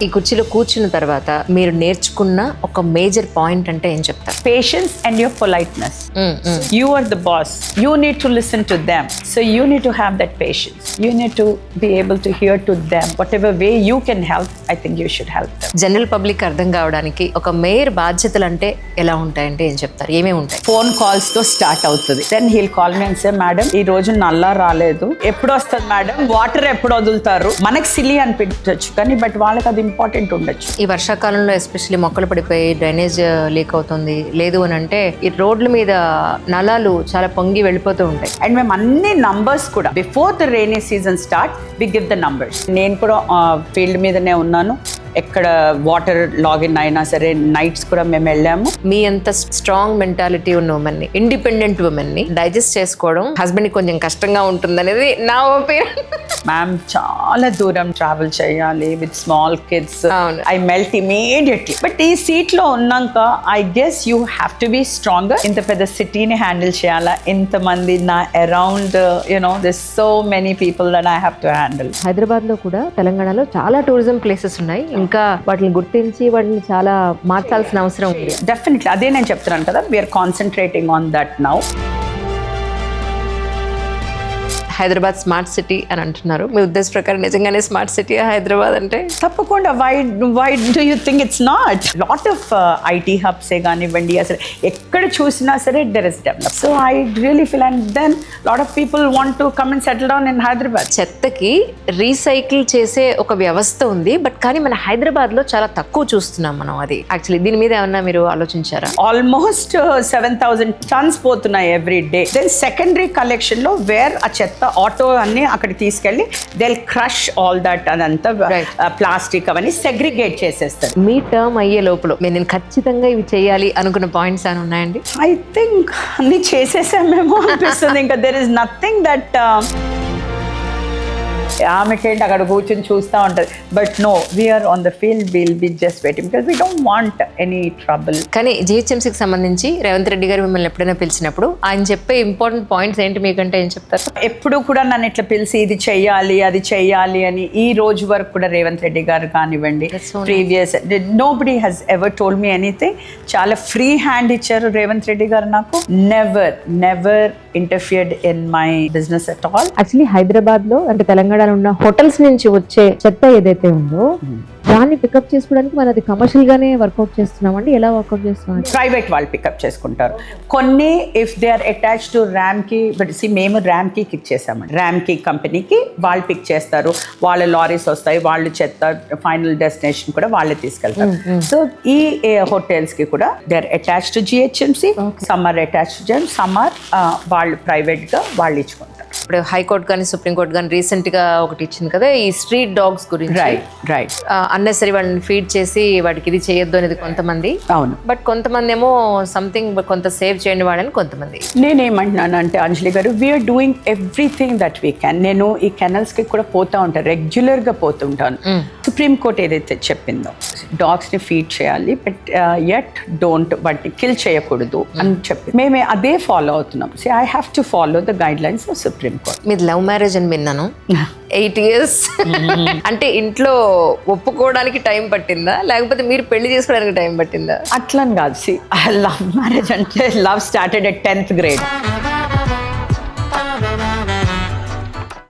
ఈ కుర్చీలో కూర్చున్న తర్వాత మీరు నేర్చుకున్న ఒక మేజర్ పాయింట్ అంటే ఏం చెప్తారు? Patience and your politeness. You are the boss. You need to listen to them. So you need to have that patience. You need to be able to hear to them. Whatever way you can help, I think you should help them. General public అర్థం కావడానికి ఒక mayor బాధ్యతలు అంటే ఎలా ఉంటాయంటే ఏం చెప్తారు? ఏమేమి ఉంటాయి? ఫోన్ కాల్స్ తో స్టార్ట్ అవుతుంది. Then he'll call me and say, madam ఈ రోజు నల్లా రాలేదు, ఎప్పుడు వస్తుంది మేడం, వాటర్ ఎప్పుడు వదులుతారు. మనకి సిలీ అనిపించవచ్చు కానీ బట్ వాళ్ళకి అది ఇంపార్టెంట్ ఉండొచ్చు. ఈ వర్షాకాలంలో ఎస్పెషల్లీ మొక్కలు పడిపోయి డ్రైనేజ్ లీక్ అవుతుంది, లేదు అని అంటే ఈ రోడ్ల మీద నలాలు చాలా పొంగి వెళ్ళిపోతూ ఉంటాయి. అండ్ మేము అన్ని నంబర్స్ కూడా before the rainy season start we give the numbers. నేను కూడా ఫీల్డ్ మీదనే ఉన్నాను. ఎక్కడ వాటర్ లాగిన్ అయినా సరే నైట్స్ కూడా మేము వెళ్ళాము. మీ అంత స్ట్రాంగ్ మెంటాలిటీ ఉన్న ఉమెన్ ని, ఇండిపెండెంట్ ఉమెన్ ని డైజెస్ట్ చేసుకోవడం హస్బెండ్ కి కొంచెం కష్టంగా ఉంటుంది అనేది నా ఒపీనియన్. మ్యామ్ చాలా దూరం ట్రావెల్ చేయాలి with small kids. I melt immediately. But ఈ సీట్ లో ఉన్నాక I guess you have to be stronger. ఇంత పెద్ద సిటీని హ్యాండిల్ చేయాలా, ఇంతమంది నా around this so many people that I have to handle. Hyderabad లో కూడా తెలంగాణలో చాలా టూరిజం ప్లేసెస్ ఉన్నాయి. ఇంకా వాటిని గుర్తించి వాటిని చాలా మార్చాల్సిన అవసరం ఉంది. డెఫినెట్లీ అదే నేను చెప్తున్నాను కదా, we are concentrating on that now. Hyderabad smart city అని అంటున్నారు. మీ ఉద్దేశ ప్రకారం నిజంగానే స్మార్ట్ సిటీ హైదరాబాద్ అంటే? తప్పకుండా. Why do you think it's not? Lot of IT హబ్సే కానివ్వండి, అసలు ఎక్కడ చూసినా సరే there is develop. So I really feel and then lot of people want to come and settle down in Hyderabad. చెత్తకి రీసైకిల్ చేసే ఒక వ్యవస్థ ఉంది, బట్ కానీ మన హైదరాబాద్ లో చాలా తక్కువ చూస్తున్నాం మనం. అది యాక్చువల్లీ దీని మీద ఏమన్నా మీరు ఆలోచించారా? ఆల్మోస్ట్ 7,000 టన్స్ పోతున్నాయి every day. Then secondary collection లో వేర్ ఆ చెత్త ఆటో అన్ని అక్కడికి తీసుకెళ్ళి దే క్రష్ ఆల్ దట్, అదంతా ప్లాస్టిక్ అవన్నీ సెగ్రిగేట్ చేసేస్తారు. మీ టర్మ్ అయ్యే లోపల నేను ఖచ్చితంగా ఇవి చేయాలి అనుకున్న పాయింట్స్ అని ఉన్నాయండి? ఐ థింక్ అన్ని చేసేసామేమో అనిపిస్తుంది. ఇంకా దెర్ ఇస్ నథింగ్ దట్ ఆమెకేంటి అక్కడ కూర్చొని చూస్తూ ఉంటుంది. But no, we are on the field, will be just waiting because we don't want any trouble. కానీ జిహెచ్ఎంసీకి సంబంధించి రేవంత్ రెడ్డి గారు మిమ్మల్ని ఎప్పుడైనా పిలిచినప్పుడు ఆయన చెప్పే ఇంపార్టెంట్ పాయింట్స్ ఏంటి మీకంటే ఏం చెప్తారు? ఎప్పుడు కూడా నన్ను ఇట్లా పిలిచి ఇది చెయ్యాలి అది చెయ్యాలి అని ఈ రోజు వరకు కూడా రేవంత్ రెడ్డి గారు కానివ్వండి, previous nobody has ever told me anything. చాలా ఫ్రీ హ్యాండ్ ఇచ్చారు రేవంత్ రెడ్డి గారు నాకు. Never interfered in my business at all. Actually Hyderabad లో అంటే తెలంగాణలో ఉన్న హోటల్స్ నుంచి వచ్చే చెత్త ఏదైతే ఉందో దాన్ని పికప్ చేసుకోవడానికి మనం అది కమర్షియల్ గానే వర్కౌట్ చేస్తున్నామండి. ఎలా వర్కౌట్ చేస్తున్నాం? ప్రైవేట్ వాళ్ళు పికప్ చేసుకుంటారు. కొన్ని if they are attach to RAM కి, బట్ మేము ర్యామ్ కి ఇచ్చేసామండి. ర్యామ్ కి కంపెనీకి వాళ్ళు పిక్ చేస్తారు, వాళ్ళ లారీస్ వస్తాయి, వాళ్ళు చెత్త ఫైనల్ డెస్టినేషన్ కూడా వాళ్ళే తీసుకెళ్తారు. సో ఈ హోటల్స్ కి కూడా they are attach to GHMC, some are attach to them, some are వాళ్ళు ప్రైవేట్ గా వాళ్ళు ఇచ్చుకుంటారు. ఇప్పుడు హైకోర్టు కానీ సుప్రీంకోర్టు కానీ రీసెంట్ గా ఒకటి ఇచ్చింది కదా ఈ స్ట్రీట్ డాగ్స్ గురించి. రైట్. అన్నెసరీ వాళ్ళని ఫీడ్ చేసి వాటికి ఇది చేయొద్దు అనేది కొంతమంది. అవును. బట్ కొంతమంది ఏమో సంథింగ్ కొంత సేవ్ చేయండి వాళ్ళని కొంతమంది. నేనేమంటున్నాను అంటే Anjali garu, we are doing everything that we can. నేను ఈ కెనల్స్ కి కూడా పోతా ఉంటాను, రెగ్యులర్ గా పోతుంటాను. సుప్రీంకోర్టు ఏదైతే చెప్పిందో డాగ్స్ ని ఫీడ్ చేయాలి, బట్ యట్ డోంట్ వాటిని కిల్ చేయకూడదు అని చెప్పి మేము అదే ఫాలో అవుతున్నాం. So I have to follow the guide lines of supreme court. మీది లవ్ మ్యారేజ్ అని విన్నాను. 8 years అంటే ఇంట్లో ఒప్పుకోవడానికి టైం పట్టిందా లేకపోతే మీరు పెళ్లి చేసుకోవడానికి టైం పట్టిందా? అట్లని కాదు. లవ్ మ్యారేజ్ అంటే love started at 10th grade.